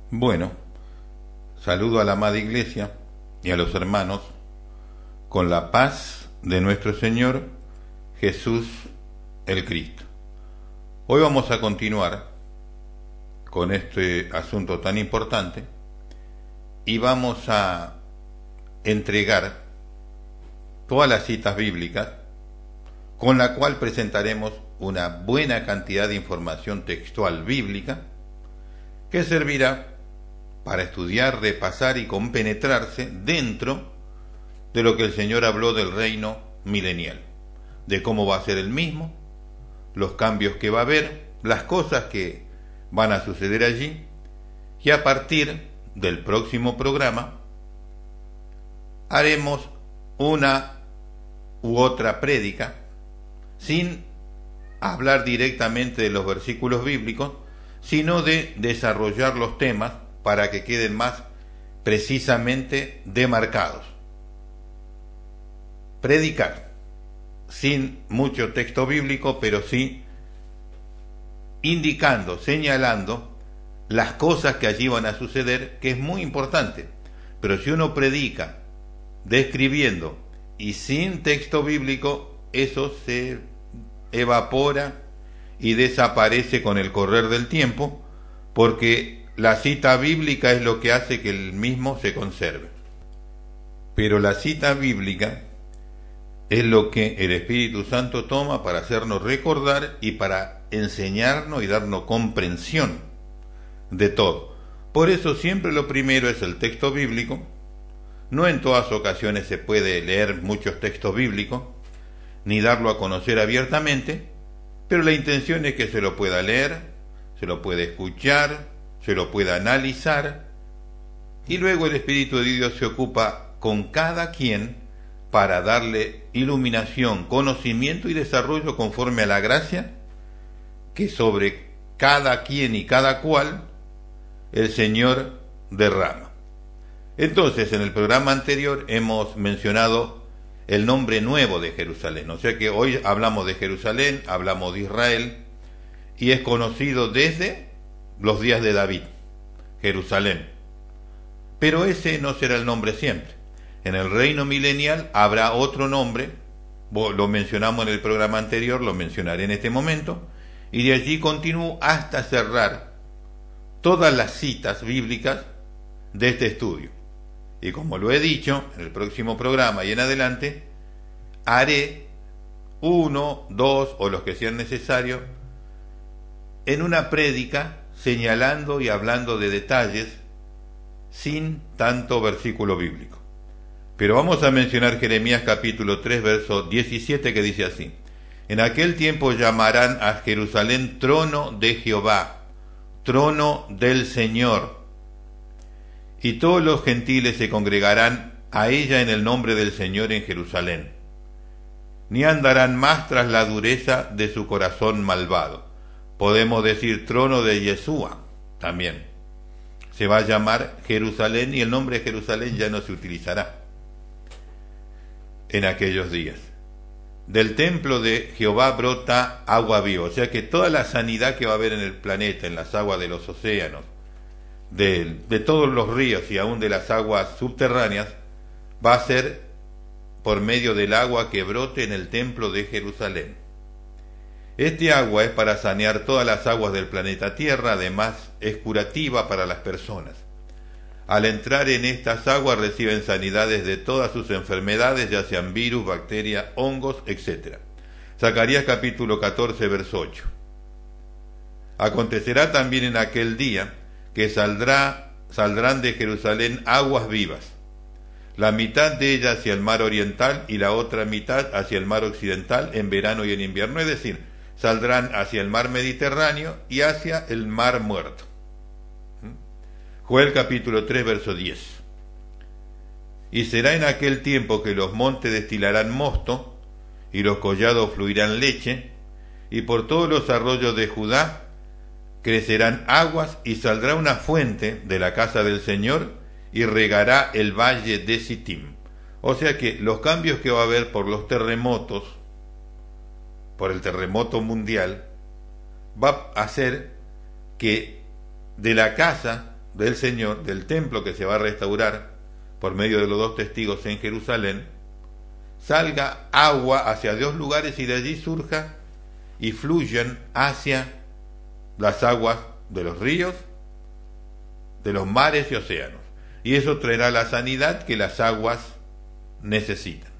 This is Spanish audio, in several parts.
Bueno, saludo a la amada Iglesia y a los hermanos con la paz de nuestro Señor Jesús el Cristo. Hoy vamos a continuar con este asunto tan importante y vamos a entregar todas las citas bíblicas con la cual presentaremos una buena cantidad de información textual bíblica que servirá para estudiar, repasar y compenetrarse dentro de lo que el Señor habló del reino milenial, de cómo va a ser el mismo, los cambios que va a haber, las cosas que van a suceder allí, y a partir del próximo programa haremos una u otra prédica sin hablar directamente de los versículos bíblicos, sino de desarrollar los temas para que queden más precisamente demarcados. Predicar sin mucho texto bíblico, pero sí indicando, señalando las cosas que allí van a suceder, que es muy importante. Pero si uno predica describiendo y sin texto bíblico, eso se evapora y desaparece con el correr del tiempo, porque la cita bíblica es lo que hace que el mismo se conserve. Pero la cita bíblica es lo que el Espíritu Santo toma para hacernos recordar y para enseñarnos y darnos comprensión de todo. Por eso siempre lo primero es el texto bíblico. No en todas ocasiones se puede leer muchos textos bíblicos, ni darlo a conocer abiertamente, pero la intención es que se lo pueda leer, se lo pueda escuchar, se lo pueda analizar, y luego el Espíritu de Dios se ocupa con cada quien para darle iluminación, conocimiento y desarrollo conforme a la gracia que sobre cada quien y cada cual el Señor derrama. Entonces, en el programa anterior hemos mencionado el nombre nuevo de Jerusalén, o sea que hoy hablamos de Jerusalén, hablamos de Israel, y es conocido desde los días de David, Jerusalén. Pero ese no será el nombre siempre. En el reino milenial habrá otro nombre, lo mencionamos en el programa anterior, lo mencionaré en este momento, y de allí continúo hasta cerrar todas las citas bíblicas de este estudio. Y como lo he dicho, en el próximo programa y en adelante, haré uno, dos o los que sean necesarios en una prédica señalando y hablando de detalles sin tanto versículo bíblico. Pero vamos a mencionar Jeremías capítulo 3, verso 17, que dice así: En aquel tiempo llamarán a Jerusalén trono de Jehová, trono del Señor, y todos los gentiles se congregarán a ella en el nombre del Señor en Jerusalén. Ni andarán más tras la dureza de su corazón malvado. Podemos decir trono de Yeshua también. Se va a llamar Jerusalén y el nombre de Jerusalén ya no se utilizará en aquellos días. Del templo de Jehová brota agua viva, o sea que toda la sanidad que va a haber en el planeta, en las aguas de los océanos, de todos los ríos y aún de las aguas subterráneas, va a ser por medio del agua que brote en el templo de Jerusalén. Este agua es para sanear todas las aguas del planeta Tierra, además es curativa para las personas. Al entrar en estas aguas reciben sanidades de todas sus enfermedades, ya sean virus, bacterias, hongos, etc. Zacarías capítulo 14, verso 8. Acontecerá también en aquel día que saldrán de Jerusalén aguas vivas, la mitad de ella hacia el mar oriental y la otra mitad hacia el mar occidental en verano y en invierno, es decir, saldrán hacia el mar Mediterráneo y hacia el mar Muerto. Joel capítulo 3, verso 10. Y será en aquel tiempo que los montes destilarán mosto y los collados fluirán leche, y por todos los arroyos de Judá crecerán aguas, y saldrá una fuente de la casa del Señor y regará el valle de Sittim. O sea que los cambios que va a haber por los terremotos, por el terremoto mundial, va a hacer que de la casa del Señor, del templo que se va a restaurar por medio de los dos testigos en Jerusalén, salga agua hacia dos lugares y de allí surja y fluyan hacia las aguas de los ríos, de los mares y océanos. Y eso traerá la sanidad que las aguas necesitan.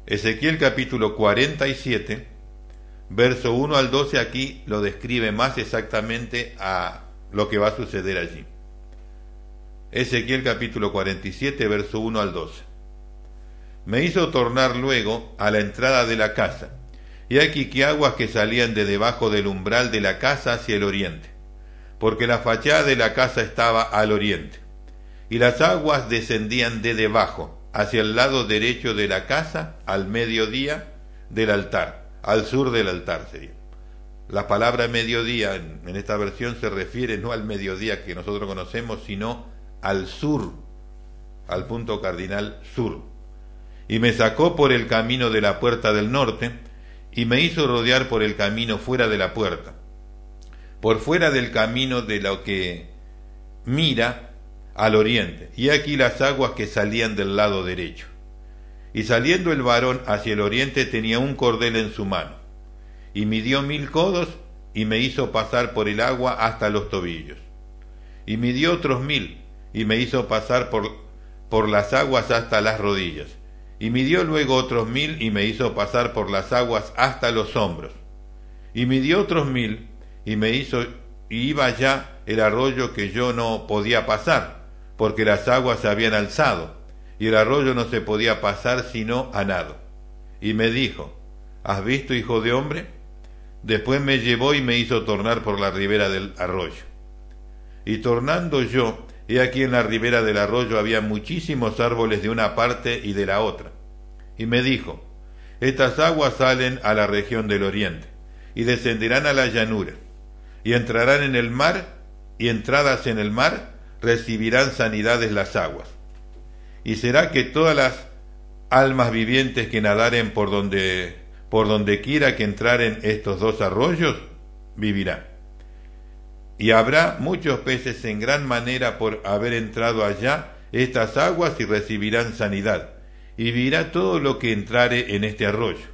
Ezequiel capítulo 47, verso 1 al 12, aquí lo describe más exactamente a lo que va a suceder allí. Ezequiel capítulo 47, verso 1 al 12. Me hizo tornar luego a la entrada de la casa, y aquí que aguas que salían de debajo del umbral de la casa hacia el oriente, porque la fachada de la casa estaba al oriente, y las aguas descendían de debajo, hacia el lado derecho de la casa, al mediodía del altar, al sur del altar sería. La palabra mediodía en esta versión se refiere no al mediodía que nosotros conocemos, sino al sur, al punto cardinal sur. Y me sacó por el camino de la puerta del norte, y me hizo rodear por el camino fuera de la puerta, por fuera del camino de lo que mira al oriente, y aquí las aguas que salían del lado derecho. Y saliendo el varón hacia el oriente tenía un cordel en su mano, y midió 1000 codos, y me hizo pasar por el agua hasta los tobillos. Y midió otros 1000, y me hizo pasar por las aguas hasta las rodillas. Y midió luego otros 1000, y me hizo pasar por las aguas hasta los hombros. Y midió otros 1000, y iba ya el arroyo que yo no podía pasar, porque las aguas se habían alzado, y el arroyo no se podía pasar sino a nado. Y me dijo: ¿Has visto, hijo de hombre? Después me llevó y me hizo tornar por la ribera del arroyo. Y tornando yo, he aquí en la ribera del arroyo había muchísimos árboles de una parte y de la otra. Y me dijo: estas aguas salen a la región del oriente, y descenderán a la llanura, y entrarán en el mar, y entradas en el mar, recibirán sanidades las aguas. Y será que todas las almas vivientes que nadaren por donde quiera que entraren estos dos arroyos, vivirán. Y habrá muchos peces en gran manera por haber entrado allá estas aguas, y recibirán sanidad, y vivirá todo lo que entrare en este arroyo.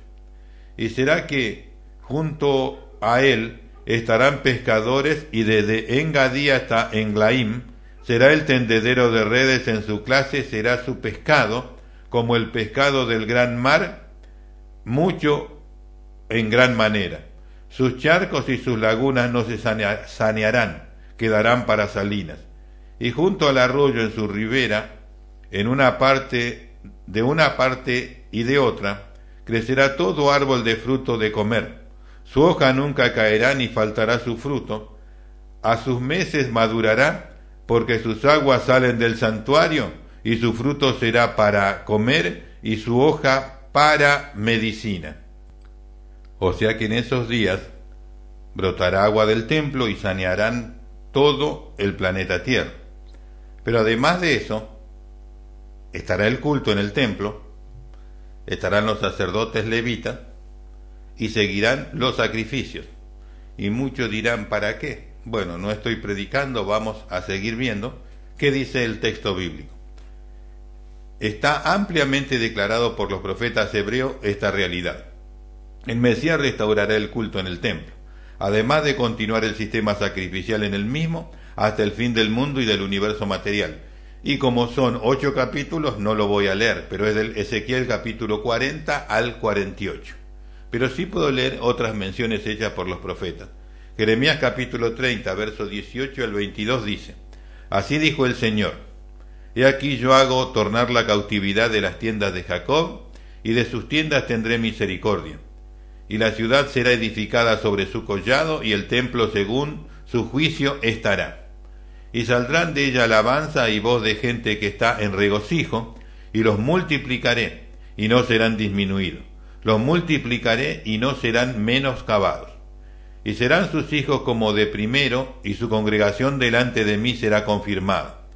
Y será que junto a él estarán pescadores, y desde Engadí hasta Englaim será el tendedero de redes, en su clase será su pescado, como el pescado del gran mar, mucho en gran manera. Sus charcos y sus lagunas no se sanearán, quedarán para salinas. Y junto al arroyo en su ribera, de una parte y de otra, crecerá todo árbol de fruto de comer. Su hoja nunca caerá ni faltará su fruto. A sus meses madurará, porque sus aguas salen del santuario, y su fruto será para comer, y su hoja para medicina. O sea que en esos días brotará agua del templo y sanearán todo el planeta Tierra. Pero además de eso, estará el culto en el templo, estarán los sacerdotes levitas y seguirán los sacrificios. Y muchos dirán: ¿para qué? Bueno, no estoy predicando, vamos a seguir viendo qué dice el texto bíblico. Está ampliamente declarado por los profetas hebreos esta realidad. El Mesías restaurará el culto en el templo, además de continuar el sistema sacrificial en el mismo hasta el fin del mundo y del universo material. Y como son 8 capítulos, no lo voy a leer, pero es del Ezequiel capítulo 40 al 48. Pero sí puedo leer otras menciones hechas por los profetas. Jeremías capítulo 30, versos 18 al 22 dice: así dijo el Señor: he aquí yo hago tornar la cautividad de las tiendas de Jacob, y de sus tiendas tendré misericordia. Y la ciudad será edificada sobre su collado, y el templo según su juicio estará. Y saldrán de ella alabanza y voz de gente que está en regocijo, y los multiplicaré, y no serán disminuidos. Los multiplicaré, y no serán menoscabados. Y serán sus hijos como de primero, y su congregación delante de mí será confirmada.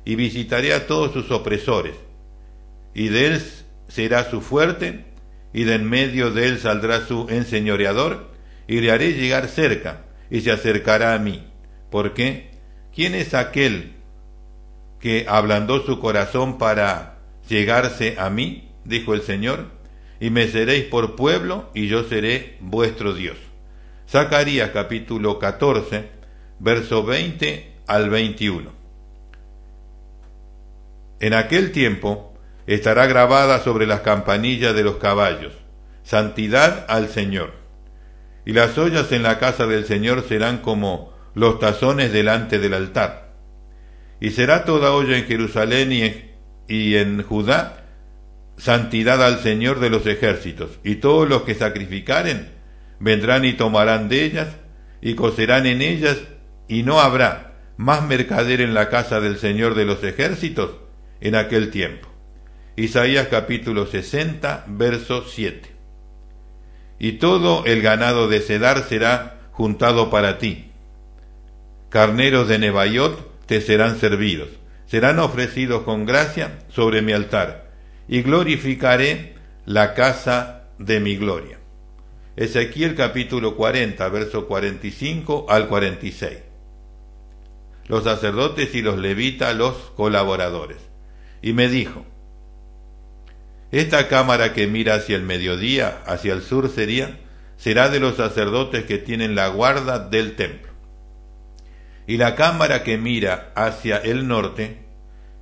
Y visitaré a todos sus opresores, y de él será su fuerte, y de en medio de él saldrá su enseñoreador, y le haré llegar cerca, y se acercará a mí. ¿Por qué? ¿quién es aquel que ablandó su corazón para llegarse a mí? Dijo el Señor, y me seréis por pueblo, y yo seré vuestro Dios. Zacarías capítulo 14, verso 20 al 21. En aquel tiempo estará grabada sobre las campanillas de los caballos: santidad al Señor. Y las ollas en la casa del Señor serán como los tazones delante del altar. Y será toda olla en Jerusalén y en Judá santidad al Señor de los ejércitos. Y todos los que sacrificaren vendrán y tomarán de ellas, y cocerán en ellas, y no habrá más mercader en la casa del Señor de los ejércitos en aquel tiempo. Isaías capítulo 60, verso 7. Y todo el ganado de Cedar será juntado para ti. Carneros de Nebaiot te serán servidos, serán ofrecidos con gracia sobre mi altar, y glorificaré la casa de mi gloria. Ezequiel capítulo 40, verso 45 al 46. Los sacerdotes y los levitas, los colaboradores. Y me dijo: esta cámara que mira hacia el mediodía, hacia el sur será de los sacerdotes que tienen la guarda del templo. Y la cámara que mira hacia el norte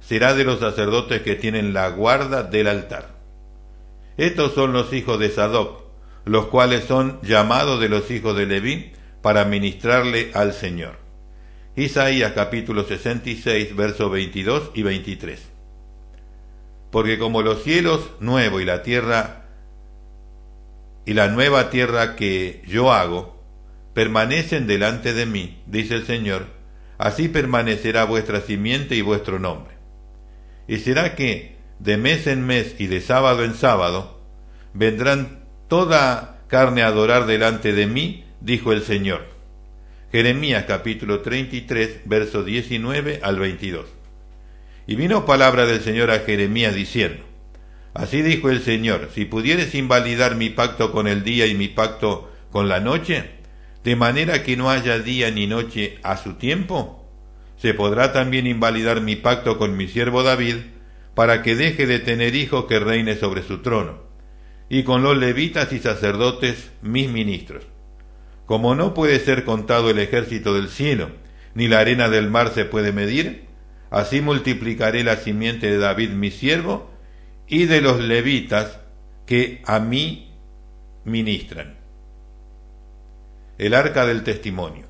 será de los sacerdotes que tienen la guarda del altar. Estos son los hijos de Sadoc, los cuales son llamados de los hijos de Leví para ministrarle al Señor. Isaías capítulo 66, versos 22 y 23. Porque como los cielos nuevos y la tierra y la nueva tierra que yo hago permanecen delante de mí, dice el Señor, así permanecerá vuestra simiente y vuestro nombre. Y será que de mes en mes y de sábado en sábado vendrán toda carne a adorar delante de mí, dijo el Señor. Jeremías capítulo 33, versos 19 al 22. Y vino palabra del Señor a Jeremías diciendo: así dijo el Señor, si pudieres invalidar mi pacto con el día y mi pacto con la noche, de manera que no haya día ni noche a su tiempo, se podrá también invalidar mi pacto con mi siervo David, para que deje de tener hijos que reine sobre su trono, y con los levitas y sacerdotes mis ministros. Como no puede ser contado el ejército del cielo, ni la arena del mar se puede medir, así multiplicaré la simiente de David mi siervo, y de los levitas que a mí ministran. El arca del testimonio.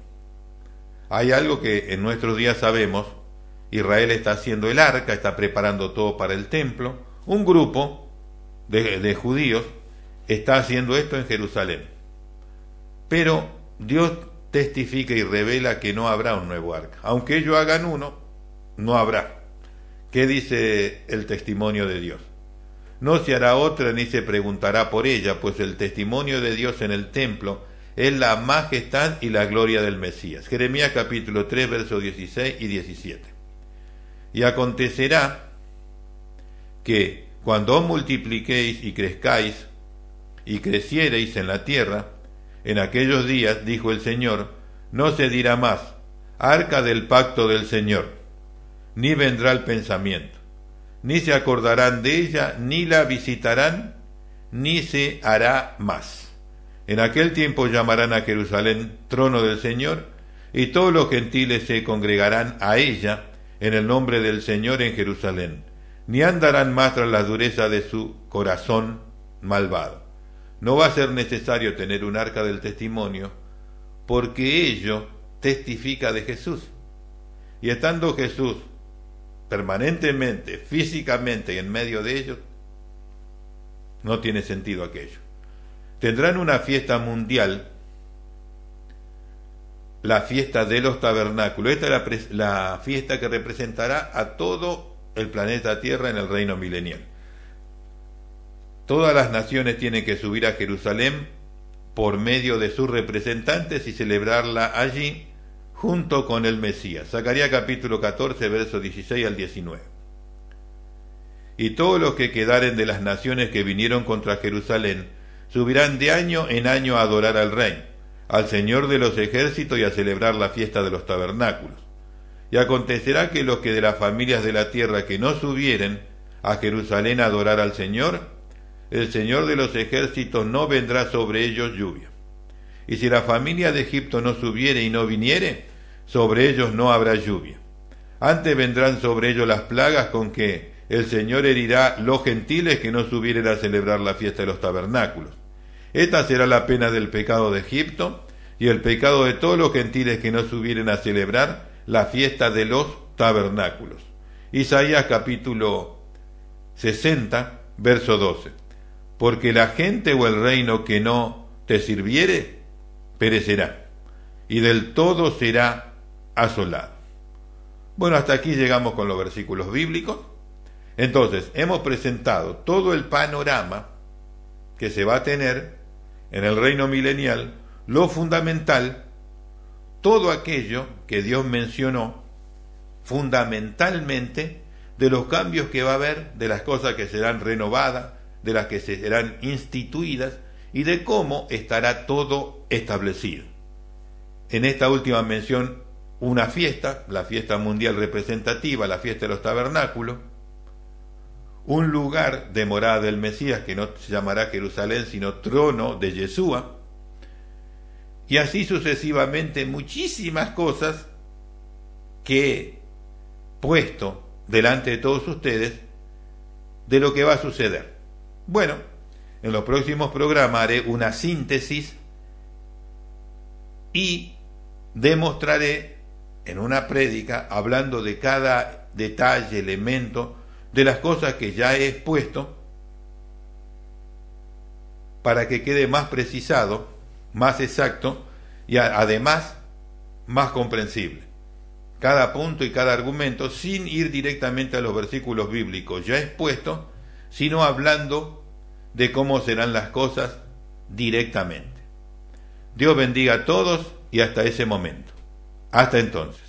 Hay algo que en nuestros días sabemos: Israel está haciendo el arca, está preparando todo para el templo. Un grupo de judíos está haciendo esto en Jerusalén. Pero Dios testifica y revela que no habrá un nuevo arca. Aunque ellos hagan uno, no habrá. ¿Qué dice el testimonio de Dios? No se hará otra ni se preguntará por ella, pues el testimonio de Dios en el templo es la majestad y la gloria del Mesías. Jeremías capítulo 3, versos 16 y 17. Y acontecerá que cuando os multipliquéis y crezcáis y creciereis en la tierra, en aquellos días, dijo el Señor, no se dirá más: arca del pacto del Señor, ni vendrá el pensamiento, ni se acordarán de ella, ni la visitarán, ni se hará más. En aquel tiempo llamarán a Jerusalén trono del Señor, y todos los gentiles se congregarán a ella en el nombre del Señor en Jerusalén, ni andarán más tras la dureza de su corazón malvado. No va a ser necesario tener un arca del testimonio, porque ello testifica de Jesús. Y estando Jesús permanentemente, físicamente en medio de ellos, no tiene sentido aquello. Tendrán una fiesta mundial, la fiesta de los tabernáculos. Esta es la fiesta que representará a todo el planeta Tierra en el reino milenial. Todas las naciones tienen que subir a Jerusalén por medio de sus representantes y celebrarla allí junto con el Mesías. Zacarías capítulo 14, versos 16 al 19. Y todos los que quedaren de las naciones que vinieron contra Jerusalén subirán de año en año a adorar al Rey, al Señor de los ejércitos, y a celebrar la fiesta de los tabernáculos. Y acontecerá que los que de las familias de la tierra que no subieren a Jerusalén a adorar al Señor, el Señor de los ejércitos no vendrá sobre ellos lluvia. Y si la familia de Egipto no subiere y no viniere, sobre ellos no habrá lluvia. Antes vendrán sobre ellos las plagas con que el Señor herirá los gentiles que no subieren a celebrar la fiesta de los tabernáculos. Esta será la pena del pecado de Egipto y el pecado de todos los gentiles que no subieren a celebrar la fiesta de los tabernáculos. Isaías capítulo 60, verso 12. Porque la gente o el reino que no te sirviere, perecerá, y del todo será asolado. Bueno, hasta aquí llegamos con los versículos bíblicos. Entonces, hemos presentado todo el panorama que se va a tener en el reino milenial, lo fundamental, todo aquello que Dios mencionó fundamentalmente de los cambios que va a haber, de las cosas que serán renovadas, de las que serán instituidas y de cómo estará todo establecido. En esta última mención, una fiesta, la fiesta mundial representativa, la fiesta de los tabernáculos, un lugar de morada del Mesías que no se llamará Jerusalén sino trono de Yeshua, y así sucesivamente muchísimas cosas que he puesto delante de todos ustedes de lo que va a suceder. Bueno, en los próximos programas haré una síntesis y demostraré en una prédica, hablando de cada detalle, elemento, de las cosas que ya he expuesto, para que quede más precisado, más exacto y además más comprensible. Cada punto y cada argumento, sin ir directamente a los versículos bíblicos ya expuestos, sino hablando de cómo serán las cosas directamente. Dios bendiga a todos y hasta ese momento. Hasta entonces.